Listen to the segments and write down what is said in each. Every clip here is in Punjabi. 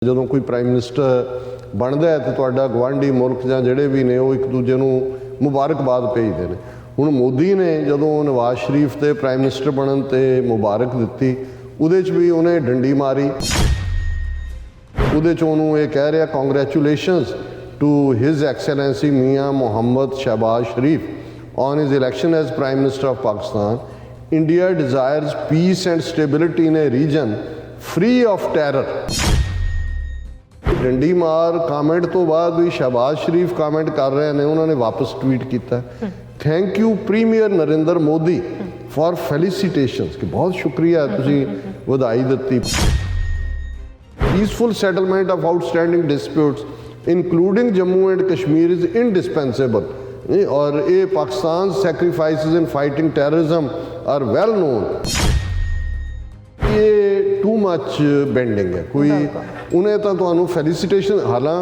ਜਦੋਂ ਕੋਈ ਪ੍ਰਾਈਮ ਮਿਨਿਸਟਰ ਬਣਦਾ ਹੈ ਤੇ ਤੁਹਾਡਾ ਗਵਾਂਢੀ ਮੁਲਕ ਜਾਂ ਜਿਹੜੇ ਵੀ ਨੇ ਉਹ ਇੱਕ ਦੂਜੇ ਨੂੰ ਮੁਬਾਰਕਬਾਦ ਭੇਜਦੇ ਨੇ। ਹੁਣ ਮੋਦੀ ਨੇ ਜਦੋਂ ਨਵਾਜ਼ ਸ਼ਰੀਫ ਤੇ ਪ੍ਰਾਈਮ ਮਿਨਿਸਟਰ ਬਣਨ ਤੇ ਮੁਬਾਰਕ ਦਿੱਤੀ, ਉਹਦੇ 'ਚ ਵੀ ਉਹਨੇ ਡੰਡੀ ਮਾਰੀ। ਉਹਦੇ 'ਚ ਉਹਨੂੰ ਇਹ ਕਹਿ ਰਿਹਾ congratulations to his excellency Mian Muhammad Shehbaz Sharif on his election as prime minister of Pakistan. India desires peace and stability in a region free of terror. ਡੰਡੀ ਮਾਰ ਕਾਮੈਂਟ ਤੋਂ ਬਾਅਦ ਵੀ ਸ਼ਹਿਬਾਜ਼ ਸ਼ਰੀਫ ਕਾਮੈਂਟ ਕਰ ਰਹੇ ਨੇ, ਉਹਨਾਂ ਨੇ ਵਾਪਸ ਟਵੀਟ ਕੀਤਾ thank you premier Narendra Modi for felicitations, ਕਿ ਬਹੁਤ ਸ਼ੁਕਰੀਆ ਤੁਸੀਂ ਵਧਾਈ ਦਿੱਤੀ। Peaceful settlement of outstanding disputes including Jammu and Kashmir is indispensable. और ये Pakistan sacrifices in fighting terrorism are well known. ये टू मच बेंडिंग है। कोई उन्हें तो ਤੁਹਾਨੂੰ ਫੈਲੀਸੀਟੇਸ਼ਨ, ਹਾਲਾਂ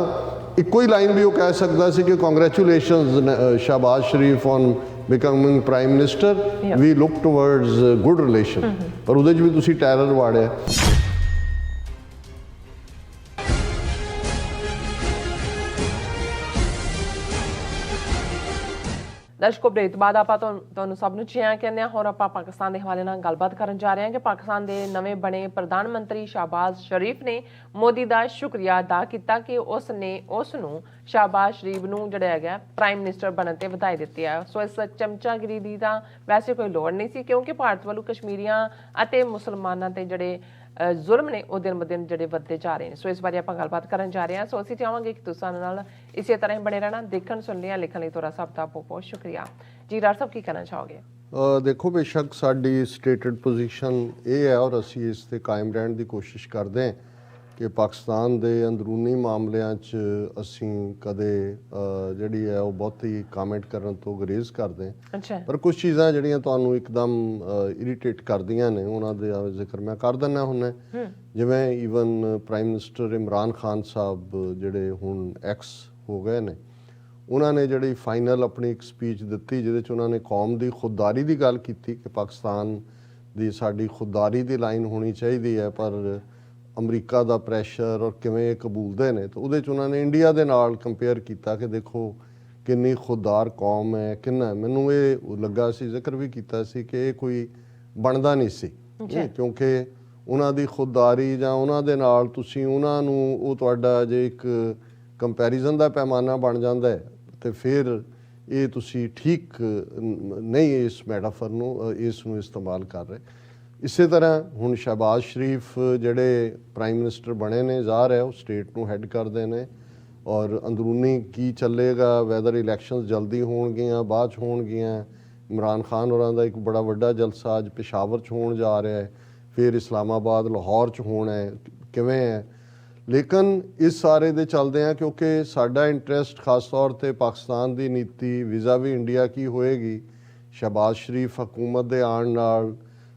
ਇੱਕੋ ਹੀ ਲਾਈਨ ਵੀ ਉਹ ਕਹਿ ਸਕਦਾ ਸੀ ਕਿ congratulations Shehbaz Sharif on becoming prime minister, we look towards good relation, ਪਰ ਉਹਦੇ 'ਚ ਵੀ ਤੁਸੀਂ ਟੈਰਰ ਵਾੜਿਆ। ਦਰਸ਼ਕੋ, ਬ੍ਰੇਕ ਤੋਂ ਬਾਅਦ ਆਪਾਂ ਤੁਹਾਨੂੰ ਸਭ ਨੂੰ ਚਿਆਂ ਕਹਿੰਦੇ ਹਾਂ। ਹੁਣ ਆਪਾਂ ਪਾਕਿਸਤਾਨ ਦੇ ਹਵਾਲੇ ਨਾਲ ਗੱਲਬਾਤ ਕਰਨ ਜਾ ਰਹੇ ਹਾਂ ਕਿ ਪਾਕਿਸਤਾਨ ਦੇ ਨਵੇਂ ਬਣੇ ਪ੍ਰਧਾਨ ਮੰਤਰੀ ਸ਼ਹਿਬਾਜ਼ ਸ਼ਰੀਫ ਨੇ ਮੋਦੀ ਦਾ ਸ਼ੁਕਰੀਆ ਅਦਾ ਕੀਤਾ ਕਿ ਉਸ ਨੂੰ ਸ਼ਹਿਬਾਜ਼ ਸ਼ਰੀਫ ਨੂੰ ਜਿਹੜਾ ਹੈਗਾ ਪ੍ਰਾਈਮ ਮਿਨਿਸਟਰ ਬਣਨ ਤੇ ਵਧਾਈ ਦਿੱਤੀ ਹੈ। ਸੋ ਇਸ ਚਮਚਾਗਿਰੀ ਦੀ ਤਾਂ ਵੈਸੇ ਕੋਈ ਲੋੜ ਨਹੀਂ ਸੀ, ਕਿਉਂਕਿ ਭਾਰਤ ਵੱਲੋਂ ਕਸ਼ਮੀਰੀਆਂ ਅਤੇ ਮੁਸਲਮਾਨਾਂ ਤੇ ਜਿਹੜੇ ਜ਼ੁਲਮ ਨੇ ਉਹ ਦਿਨ ਬ ਦਿਨ ਜਿਹੜੇ ਵੱਧਦੇ ਜਾ ਰਹੇ ਨੇ। ਸੋ ਇਸ ਬਾਰੇ ਆਪਾਂ ਗੱਲਬਾਤ ਕਰਨ ਜਾ ਰਹੇ ਹਾਂ। ਸੋ ਅਸੀਂ ਚਾਹਾਂਗੇ ਕਿ ਤੁਸੀਂ ਸਾਡੇ ਨਾਲ ਇਸੇ ਤਰ੍ਹਾਂ ਹੀ ਬਣੇ ਰਹਿਣਾ। ਦੇਖਣ ਸੁਣਨ ਲਿਖਣ ਲਈ ਤੁਹਾਡਾ ਸਭ ਦਾ ਬਹੁਤ ਬਹੁਤ ਸ਼ੁਕਰੀਆ ਜੀ। ਡਾਕਟਰ ਸਾਹਿਬ, ਕੀ ਕਹਿਣਾ ਚਾਹੋਗੇ? ਦੇਖੋ, ਬੇਸ਼ੱਕ ਸਾਡੀ ਸਟੇਟਡ ਪੋਜੀਸ਼ਨ ਇਹ ਹੈ ਔਰ ਅਸੀਂ ਇਸ 'ਤੇ ਕਾਇਮ ਰਹਿਣ ਦੀ ਕੋਸ਼ਿਸ਼ ਕਰਦੇ ਹਾਂ ਕਿ ਪਾਕਿਸਤਾਨ ਦੇ ਅੰਦਰੂਨੀ ਮਾਮਲਿਆਂ 'ਚ ਅਸੀਂ ਕਦੇ ਜਿਹੜੀ ਹੈ ਉਹ ਬਹੁਤੀ ਕਾਮੈਂਟ ਕਰਨ ਤੋਂ ਗੁਰੇਜ਼ ਕਰਦੇ ਹਾਂ। ਪਰ ਕੁਝ ਚੀਜ਼ਾਂ ਜਿਹੜੀਆਂ ਤੁਹਾਨੂੰ ਇੱਕਦਮ ਇਰੀਟੇਟ ਕਰਦੀਆਂ ਨੇ ਉਹਨਾਂ ਦਾ ਜ਼ਿਕਰ ਮੈਂ ਕਰ ਦਿੰਦਾ ਹੁੰਦਾ। ਜਿਵੇਂ even prime minister Imran Khan Sahib ਜਿਹੜੇ ਹੁਣ ਐਕਸ ਹੋ ਗਏ ਨੇ, ਉਹਨਾਂ ਨੇ ਜਿਹੜੀ ਫਾਈਨਲ ਆਪਣੀ ਇੱਕ ਸਪੀਚ ਦਿੱਤੀ ਜਿਹਦੇ 'ਚ ਉਹਨਾਂ ਨੇ ਕੌਮ ਦੀ ਖੁਦਦਾਰੀ ਦੀ ਗੱਲ ਕੀਤੀ ਕਿ ਪਾਕਿਸਤਾਨ ਦੀ ਸਾਡੀ ਖੁਦਦਾਰੀ ਦੀ ਲਾਈਨ ਹੋਣੀ ਚਾਹੀਦੀ ਹੈ, ਪਰ ਅਮਰੀਕਾ ਦਾ ਪ੍ਰੈਸ਼ਰ ਔਰ ਕਿਵੇਂ ਇਹ ਕਬੂਲਦੇ ਨੇ। ਤਾਂ ਉਹਦੇ 'ਚ ਉਹਨਾਂ ਨੇ ਇੰਡੀਆ ਦੇ ਨਾਲ ਕੰਪੇਅਰ ਕੀਤਾ ਕਿ ਦੇਖੋ ਕਿੰਨੀ ਖੁਦਦਾਰ ਕੌਮ ਹੈ, ਕਿੰਨਾ। ਮੈਨੂੰ ਇਹ ਲੱਗਾ ਸੀ, ਜ਼ਿਕਰ ਵੀ ਕੀਤਾ ਸੀ ਕਿ ਇਹ ਕੋਈ ਬਣਦਾ ਨਹੀਂ ਸੀ, ਕਿਉਂਕਿ ਉਹਨਾਂ ਦੀ ਖੁਦਦਾਰੀ ਜਾਂ ਉਹਨਾਂ ਦੇ ਨਾਲ ਤੁਸੀਂ ਉਹਨਾਂ ਨੂੰ ਉਹ ਤੁਹਾਡਾ ਜੇ ਇੱਕ ਕੰਪੈਰੀਜ਼ਨ ਦਾ ਪੈਮਾਨਾ ਬਣ ਜਾਂਦਾ ਹੈ ਤੇ ਫਿਰ ਇਹ ਤੁਸੀਂ ਠੀਕ ਨਹੀਂ ਇਸ ਮੈਟਾਫਰ ਨੂੰ ਇਸ ਨੂੰ ਇਸਤੇਮਾਲ ਕਰ ਰਹੇ। ਇਸੇ ਤਰ੍ਹਾਂ ਹੁਣ ਸ਼ਹਿਬਾਜ਼ ਸ਼ਰੀਫ ਜਿਹੜੇ ਪ੍ਰਾਈਮ ਮਿਨਿਸਟਰ ਬਣੇ ਨੇ, ਜ਼ਾਹਰ ਹੈ ਉਹ ਸਟੇਟ ਨੂੰ ਹੈੱਡ ਕਰਦੇ ਨੇ ਔਰ ਅੰਦਰੂਨੀ ਕੀ ਚੱਲੇਗਾ, ਵੈਦਰ ਇਲੈਕਸ਼ਨਸ ਜਲਦੀ ਹੋਣਗੀਆਂ ਬਾਅਦ 'ਚ ਹੋਣਗੀਆਂ। ਇਮਰਾਨ ਖਾਨ ਹੋਰਾਂ ਦਾ ਇੱਕ ਬੜਾ ਵੱਡਾ ਜਲਸਾ ਅੱਜ ਪਿਸ਼ਾਵਰ 'ਚ ਹੋਣ ਜਾ ਰਿਹਾ ਹੈ, ਫਿਰ ਇਸਲਾਮਾਬਾਦ ਲਾਹੌਰ 'ਚ ਹੋਣਾ ਹੈ, ਕਿਵੇਂ ਹੈ। ਲੇਕਿਨ ਇਸ ਸਾਰੇ ਦੇ ਚੱਲਦੇ ਆ ਕਿਉਂਕਿ ਸਾਡਾ ਇੰਟਰਸਟ ਖਾਸ ਤੌਰ 'ਤੇ ਪਾਕਿਸਤਾਨ ਦੀ ਨੀਤੀ ਵੀਜ਼ਾ ਵੀ ਇੰਡੀਆ ਕੀ ਹੋਏਗੀ। ਸ਼ਹਿਬਾਜ਼ ਸ਼ਰੀਫ ਹਕੂਮਤ ਦੇ ਆਉਣ ਨਾਲ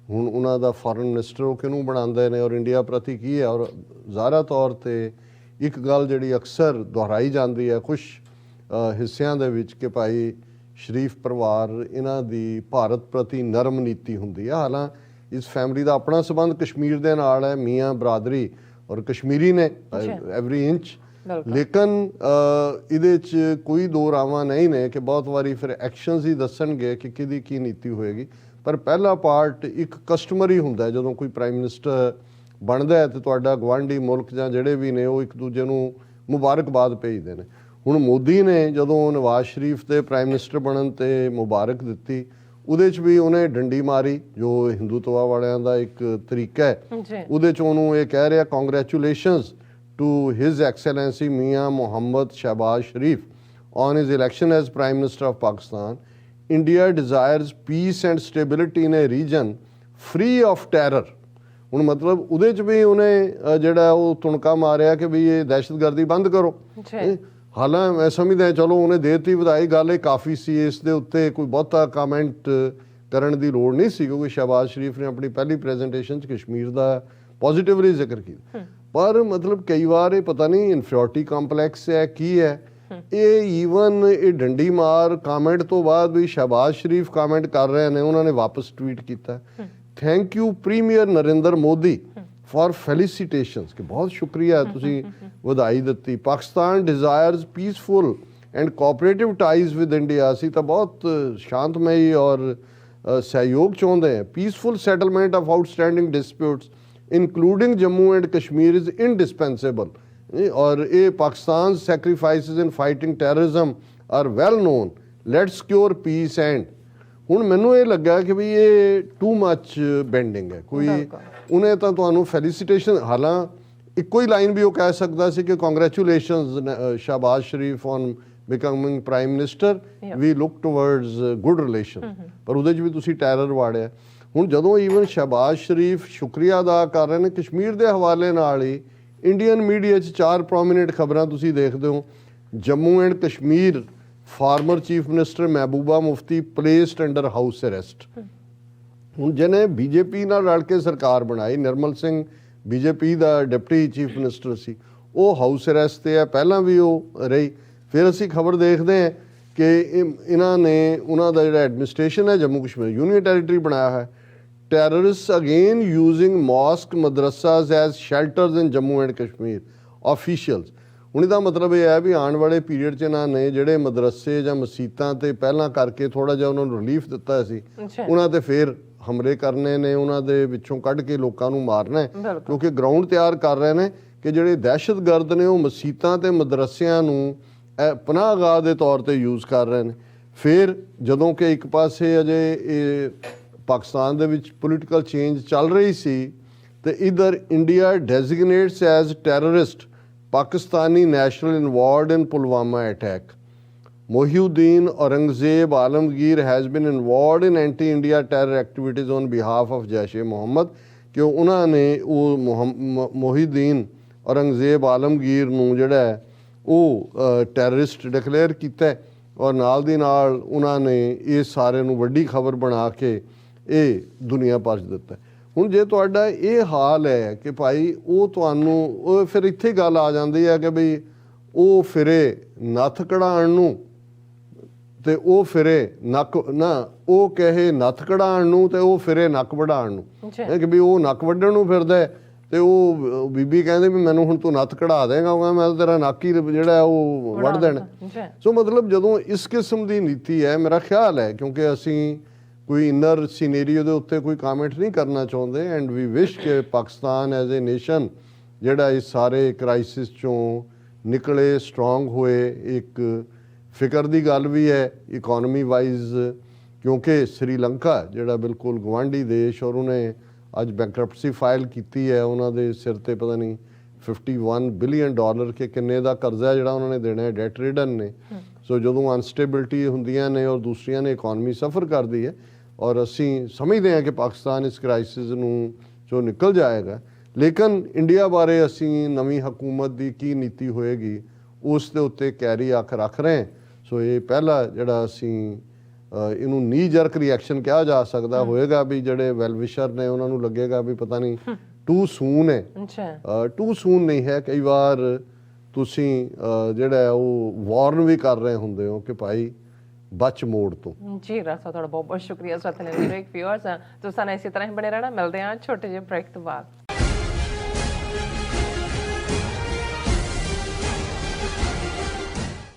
ਹੁਣ ਉਹਨਾਂ ਦਾ ਫੋਰਨ ਮਿਨਿਸਟਰ ਉਹ ਕਿਹਨੂੰ ਬਣਾਉਂਦੇ ਨੇ ਔਰ ਇੰਡੀਆ ਪ੍ਰਤੀ ਕੀ ਹੈ। ਔਰ ਜ਼ਾਹਰਾ ਤੌਰ 'ਤੇ ਇੱਕ ਗੱਲ ਜਿਹੜੀ ਅਕਸਰ ਦੁਹਰਾਈ ਜਾਂਦੀ ਹੈ ਕੁਛ ਹਿੱਸਿਆਂ ਦੇ ਵਿੱਚ ਕਿ ਭਾਈ ਸ਼ਰੀਫ ਪਰਿਵਾਰ ਇਹਨਾਂ ਦੀ ਭਾਰਤ ਪ੍ਰਤੀ ਨਰਮ ਨੀਤੀ ਹੁੰਦੀ ਹੈ। ਹਾਲਾਂਕਿ ਇਸ ਫੈਮਿਲੀ ਦਾ ਆਪਣਾ ਸੰਬੰਧ ਕਸ਼ਮੀਰ ਦੇ ਨਾਲ ਹੈ, ਮੀਆਂ ਬਰਾਦਰੀ ਔਰ ਕਸ਼ਮੀਰੀ ਨੇ ਐਵਰੀ ਇੰਚ। ਲੇਕਿਨ ਇਹਦੇ 'ਚ ਕੋਈ ਦੋ ਰਾਵਾਂ ਨਹੀਂ ਨੇ ਕਿ ਬਹੁਤ ਵਾਰੀ ਫਿਰ ਐਕਸ਼ਨਸ ਹੀ ਦੱਸਣਗੇ ਕਿ ਕਿਹਦੀ ਕੀ ਨੀਤੀ ਹੋਏਗੀ। ਪਰ ਪਹਿਲਾ ਪਾਰਟ ਇੱਕ ਕਸਟਮਰੀ ਹੁੰਦਾ ਜਦੋਂ ਕੋਈ ਪ੍ਰਾਈਮ ਮਿਨਿਸਟਰ ਬਣਦਾ ਹੈ ਤੇ ਤੁਹਾਡਾ ਗਵਾਂਢੀ ਮੁਲਕ ਜਾਂ ਜਿਹੜੇ ਵੀ ਨੇ ਉਹ ਇੱਕ ਦੂਜੇ ਨੂੰ ਮੁਬਾਰਕਬਾਦ ਭੇਜਦੇ ਨੇ। ਹੁਣ ਮੋਦੀ ਨੇ ਜਦੋਂ ਨਵਾਜ਼ ਸ਼ਰੀਫ ਦੇ ਪ੍ਰਾਈਮ ਮਿਨਿਸਟਰ ਬਣਨ ਤੇ ਮੁਬਾਰਕ ਦਿੱਤੀ, ਉਹਦੇ 'ਚ ਵੀ ਉਹਨੇ ਡੰਡੀ ਮਾਰੀ, ਜੋ ਹਿੰਦੂਤਵਾ ਵਾਲਿਆਂ ਦਾ ਇੱਕ ਤਰੀਕਾ ਹੈ। ਉਹਦੇ 'ਚ ਉਹਨੂੰ ਇਹ ਕਹਿ ਰਿਹਾ congratulations to his excellency Mian Muhammad Shehbaz Sharif on his election as prime minister of Pakistan. India desires peace and stability in a region free of terror. ਹੁਣ ਮਤਲਬ ਉਹਦੇ 'ਚ ਵੀ ਉਹਨੇ ਜਿਹੜਾ ਉਹ ਤੁਣਕਾ ਮਾਰਿਆ ਕਿ ਵੀ ਇਹ ਦਹਿਸ਼ਤਗਰਦੀ ਬੰਦ ਕਰੋ। ਹਾਲਾਂ ਮੈਂ ਸਮਝਦਾ ਚਲੋ ਉਹਨੇ ਦੇਤੀ ਵਧਾਈ, ਗੱਲ ਇਹ ਕਾਫੀ ਸੀ, ਇਸ ਦੇ ਉੱਤੇ ਕੋਈ ਬਹੁਤਾ ਕਾਮੈਂਟ ਕਰਨ ਦੀ ਲੋੜ ਨਹੀਂ ਸੀ ਕਿਉਂਕਿ ਸ਼ਹਿਬਾਜ਼ ਸ਼ਰੀਫ ਨੇ ਆਪਣੀ ਪਹਿਲੀ ਪ੍ਰੈਜੈਂਟੇਸ਼ਨ 'ਚ ਕਸ਼ਮੀਰ ਦਾ ਪੋਜ਼ੀਟਿਵਲੀ ਜ਼ਿਕਰ ਕੀਤਾ। ਪਰ ਮਤਲਬ ਕਈ ਵਾਰ ਇਹ ਪਤਾ ਨਹੀਂ ਇਨਫੀਰੀਅਰਿਟੀ ਕੰਪਲੈਕਸ ਹੈ ਕੀ ਹੈ। ਇਹ ਈਵਨ ਇਹ ਡੰਡੀ ਮਾਰ ਕਾਮੈਂਟ ਤੋਂ ਬਾਅਦ ਵੀ ਸ਼ਹਿਬਾਜ਼ ਸ਼ਰੀਫ ਕਾਮੈਂਟ ਕਰ ਰਹੇ ਨੇ, ਉਹਨਾਂ ਨੇ ਵਾਪਸ ਟਵੀਟ ਕੀਤਾ thank you premier Narendra Modi for felicitations ਕਿ ਬਹੁਤ ਸ਼ੁਕਰੀਆ ਤੁਸੀਂ ਵਧਾਈ ਦਿੱਤੀ। Pakistan desires peaceful and cooperative ties with India, ਅਸੀਂ ਤਾਂ ਬਹੁਤ ਸ਼ਾਂਤਮਈ ਔਰ ਸਹਿਯੋਗ ਚਾਹੁੰਦੇ ਹਾਂ। Peaceful settlement of outstanding disputes including Jammu and Kashmir is indispensable, ਔਰ ਇਹ Pakistan sacrifices in fighting terrorism are well known, let's secure peace and. ਹੁਣ ਮੈਨੂੰ ਇਹ ਲੱਗਾ ਕਿ ਵੀ ਇਹ ਟੂ ਮੱਚ ਬੈਂਡਿੰਗ ਹੈ। ਕੋਈ ਉਹਨੇ ਤਾਂ ਤੁਹਾਨੂੰ ਫੈਲੀਸੀਟੇਸ਼ਨ, ਹਾਲਾਂ ਇੱਕੋ ਹੀ ਲਾਈਨ ਵੀ ਉਹ ਕਹਿ ਸਕਦਾ ਸੀ ਕਿ congratulations Shahbaz Sharif on becoming prime minister, we look towards good relation, ਪਰ ਉਹਦੇ 'ਚ ਵੀ ਤੁਸੀਂ ਟੈਰਰ ਵਾੜਿਆ। ਹੁਣ ਜਦੋਂ ਈਵਨ ਸ਼ਾਬਾਜ਼ ਸ਼ਰੀਫ ਸ਼ੁਕਰੀਆ ਅਦਾ ਕਰ ਰਹੇ ਨੇ ਕਸ਼ਮੀਰ ਦੇ ਹਵਾਲੇ ਨਾਲ ਹੀ ਇੰਡੀਅਨ ਮੀਡੀਆ 'ਚ 4 ਪ੍ਰੋਮੀਨੈਂਟ ਖਬਰਾਂ ਤੁਸੀਂ ਦੇਖਦੇ ਹੋ। Jammu and Kashmir former chief minister Mehbooba Mufti placed under house arrest. ਹੁਣ ਜਿਹਨੇ ਬੀਜੇਪੀ ਨਾਲ ਰਲ ਕੇ ਸਰਕਾਰ ਬਣਾਈ, ਨਿਰਮਲ ਸਿੰਘ ਬੀਜੇਪੀ ਦਾ ਡਿਪਟੀ ਚੀਫ ਮਿਨਿਸਟਰ ਸੀ, ਉਹ ਹਾਊਸ ਅਰੈਸਟ ਤੇ ਹੈ, ਪਹਿਲਾਂ ਵੀ ਉਹ ਰਹੀ। ਫਿਰ ਅਸੀਂ ਖਬਰ ਦੇਖਦੇ ਹਾਂ ਕਿ ਇਹਨਾਂ ਨੇ ਉਹਨਾਂ ਦਾ ਜਿਹੜਾ ਐਡਮਿਨਿਸਟ੍ਰੇਸ਼ਨ ਹੈ ਜੰਮੂ ਕਸ਼ਮੀਰ ਯੂਨੀਅਨ ਟੈਰੀਟਰੀ ਬਣਾਇਆ ਹੈ। Terrorist again using mosque madrasas as shelters in Jammu and Kashmir officials. ਹੁਣ ਇਹਦਾ ਮਤਲਬ ਇਹ ਹੈ ਵੀ ਆਉਣ ਵਾਲੇ ਪੀਰੀਅਡ 'ਚ ਇਹਨਾਂ ਨੇ ਜਿਹੜੇ ਮਦਰਸੇ ਜਾਂ ਮਸੀਤਾਂ ਤੇ ਪਹਿਲਾਂ ਕਰਕੇ ਥੋੜ੍ਹਾ ਜਿਹਾ ਉਹਨਾਂ ਨੂੰ ਰਿਲੀਫ ਦਿੱਤਾ ਸੀ, ਉਹਨਾਂ ਤੇ ਫਿਰ ਹਮਲੇ ਕਰਨੇ ਨੇ, ਉਹਨਾਂ ਦੇ ਵਿੱਚੋਂ ਕੱਢ ਕੇ ਲੋਕਾਂ ਨੂੰ ਮਾਰਨਾ ਹੈ, ਕਿਉਂਕਿ ਗਰਾਊਂਡ ਤਿਆਰ ਕਰ ਰਹੇ ਨੇ ਕਿ ਜਿਹੜੇ ਦਹਿਸ਼ਤਗਰਦ ਨੇ ਉਹ ਮਸੀਤਾਂ ਤੇ ਮਦਰਸਿਆਂ ਨੂੰ ਪਨਾਹਗਾਹ ਦੇ ਤੌਰ ਤੇ ਯੂਜ਼ ਕਰ ਰਹੇ ਨੇ। ਫਿਰ ਜਦੋਂ ਕਿ ਇੱਕ ਪਾਸੇ ਅਜੇ ਇਹ ਪਾਕਿਸਤਾਨ ਦੇ ਵਿੱਚ ਪੋਲੀਟੀਕਲ ਚੇਂਜ ਚੱਲ ਰਹੀ ਸੀ ਤੇ ਇਧਰ India designates as terrorist Pakistani national involved in Pulwama attack. Mohiuddin Aurangzeb Alamgir has been involved in anti-India terror activities on behalf of Jaish-e-Mohammed, ਕਿ ਉਹਨਾਂ ਨੇ ਉਹ ਮੋਹੀਦੀਨ ਔਰੰਗਜ਼ੇਬ ਆਲਮਗੀਰ ਨੂੰ ਜਿਹੜਾ ਹੈ ਉਹ ਟੈਰਰਿਸਟ ਡਿਕਲੇਅਰ ਕੀਤਾ ਔਰ ਨਾਲ ਦੀ ਨਾਲ ਉਹਨਾਂ ਨੇ ਇਸ ਸਾਰੇ ਨੂੰ ਵੱਡੀ ਖਬਰ ਬਣਾ ਕੇ ਇਹ ਦੁਨੀਆ ਭਰ 'ਚ ਦਿੱਤਾ। ਹੁਣ ਜੇ ਤੁਹਾਡਾ ਇਹ ਹਾਲ ਹੈ ਕਿ ਭਾਈ ਉਹ ਤੁਹਾਨੂੰ ਉਹ ਫਿਰ ਇੱਥੇ ਗੱਲ ਆ ਜਾਂਦੀ ਹੈ ਕਿ ਬਈ ਉਹ ਫਿਰੇ ਨੱਥ ਕਢਾਉਣ ਨੂੰ ਤੇ ਉਹ ਫਿਰੇ ਨੱਕ ਨਾ, ਉਹ ਕਹੇ ਨੱਥ ਕਢਾਉਣ ਨੂੰ ਤੇ ਉਹ ਫਿਰੇ ਨੱਕ ਵਢਾਉਣ ਨੂੰ, ਕਿ ਵੀ ਉਹ ਨੱਕ ਵੱਢਣ ਨੂੰ ਫਿਰਦਾ ਤੇ ਉਹ ਬੀਬੀ ਕਹਿੰਦੇ ਵੀ ਮੈਨੂੰ ਹੁਣ ਤੂੰ ਨੱਥ ਕਢਾ ਦੇਗਾ, ਮੈਂ ਤੇਰਾ ਨੱਕ ਹੀ ਜਿਹੜਾ ਉਹ ਵੱਢ ਦੇਣਾ। ਸੋ ਮਤਲਬ ਜਦੋਂ ਇਸ ਕਿਸਮ ਦੀ ਨੀਤੀ ਹੈ, ਮੇਰਾ ਖਿਆਲ ਹੈ ਕਿਉਂਕਿ ਅਸੀਂ ਕੋਈ ਇਨਰ ਸੀਨੇਰੀਓ ਦੇ ਉੱਤੇ ਕੋਈ ਕਾਮੈਂਟ ਨਹੀਂ ਕਰਨਾ ਚਾਹੁੰਦੇ ਐਂਡ ਵੀ ਵਿਸ਼ ਕਿ ਪਾਕਿਸਤਾਨ ਐਜ਼ ਏ ਨੇਸ਼ਨ ਜਿਹੜਾ ਇਸ ਸਾਰੇ ਕ੍ਰਾਈਸਿਸ ਚੋਂ ਨਿਕਲੇ, ਸਟਰੋਂਗ ਹੋਏ। ਇੱਕ ਫਿਕਰ ਦੀ ਗੱਲ ਵੀ ਹੈ ਇਕੋਨਮੀ ਵਾਈਜ਼, ਕਿਉਂਕਿ ਸ੍ਰੀਲੰਕਾ ਜਿਹੜਾ ਬਿਲਕੁਲ ਗਵਾਂਢੀ ਦੇਸ਼ ਔਰ ਉਹਨੇ ਅੱਜ ਬੈਂਕਰਪਸੀ ਫਾਈਲ ਕੀਤੀ ਹੈ, ਉਹਨਾਂ ਦੇ ਸਿਰ ਤੇ ਪਤਾ ਨਹੀਂ $51 ਬਿਲੀਅਨ ਕਿ ਕਿੰਨੇ ਦਾ ਕਰਜ਼ਾ ਜਿਹੜਾ ਉਹਨਾਂ ਨੇ ਦੇਣਾ ਹੈ, ਡੈਟ ਰਿਡਨ ਨੇ। ਸੋ ਜਦੋਂ ਅਨਸਟੇਬਿਲਿਟੀ ਹੁੰਦੀਆਂ ਨੇ ਔਰ ਦੂਸਰੀਆਂ ਨੇ ਇਕੋਨਮੀ ਸਫਰ ਕਰਦੀ ਹੈ ਔਰ ਅਸੀਂ ਸਮਝਦੇ ਹਾਂ ਕਿ ਪਾਕਿਸਤਾਨ ਇਸ ਕ੍ਰਾਈਸਿਸ ਨੂੰ ਚੋਂ ਨਿਕਲ ਜਾਏਗਾ, ਲੇਕਿਨ ਇੰਡੀਆ ਬਾਰੇ ਅਸੀਂ ਨਵੀਂ ਹਕੂਮਤ ਦੀ ਕੀ ਨੀਤੀ ਹੋਏਗੀ ਉਸ ਦੇ ਉੱਤੇ ਕੈਰੀ ਅੱਖ ਰੱਖ ਰਹੇ। ਸੋ ਇਹ ਪਹਿਲਾ ਜਿਹੜਾ ਅਸੀਂ ਇਹਨੂੰ ਨੀ ਜਰਕ ਰਿਐਕਸ਼ਨ ਕਿਹਾ ਜਾ ਸਕਦਾ ਹੋਏਗਾ ਵੀ ਜਿਹੜੇ ਵੈਲਵਿਸ਼ਰ ਨੇ ਉਹਨਾਂ ਨੂੰ ਲੱਗੇਗਾ ਵੀ ਪਤਾ ਨਹੀਂ ਟੂ ਸੂਨ ਹੈ। ਟੂ ਸੂਨ ਨਹੀਂ ਹੈ, ਕਈ ਵਾਰ ਤੁਸੀਂ ਜਿਹੜਾ ਉਹ ਵਾਰਨ ਵੀ ਕਰ ਰਹੇ ਹੁੰਦੇ ਹੋ ਕਿ ਭਾਈ ਬਚ ਮੋੜ ਤੋਂ। ਜੀ ਰਾਸਾ ਤੁਹਾਡਾ ਬਹੁਤ ਬਹੁਤ ਸ਼ੁਕਰੀਆ। ਸਤਿ ਸ਼੍ਰੀ ਅਕਾਲ ਵਿਊਅਰਸ, ਤੁਸੀਂ ਸਾਨੂੰ ਇਸੇ ਤਰ੍ਹਾਂ ਹੀ ਬਣੇ ਰਹਿਣਾ। ਮਿਲਦੇ ਹਾਂ ਛੋਟੇ ਜਿਹੇ ਬ੍ਰੇਕ ਤੋਂ ਬਾਅਦ।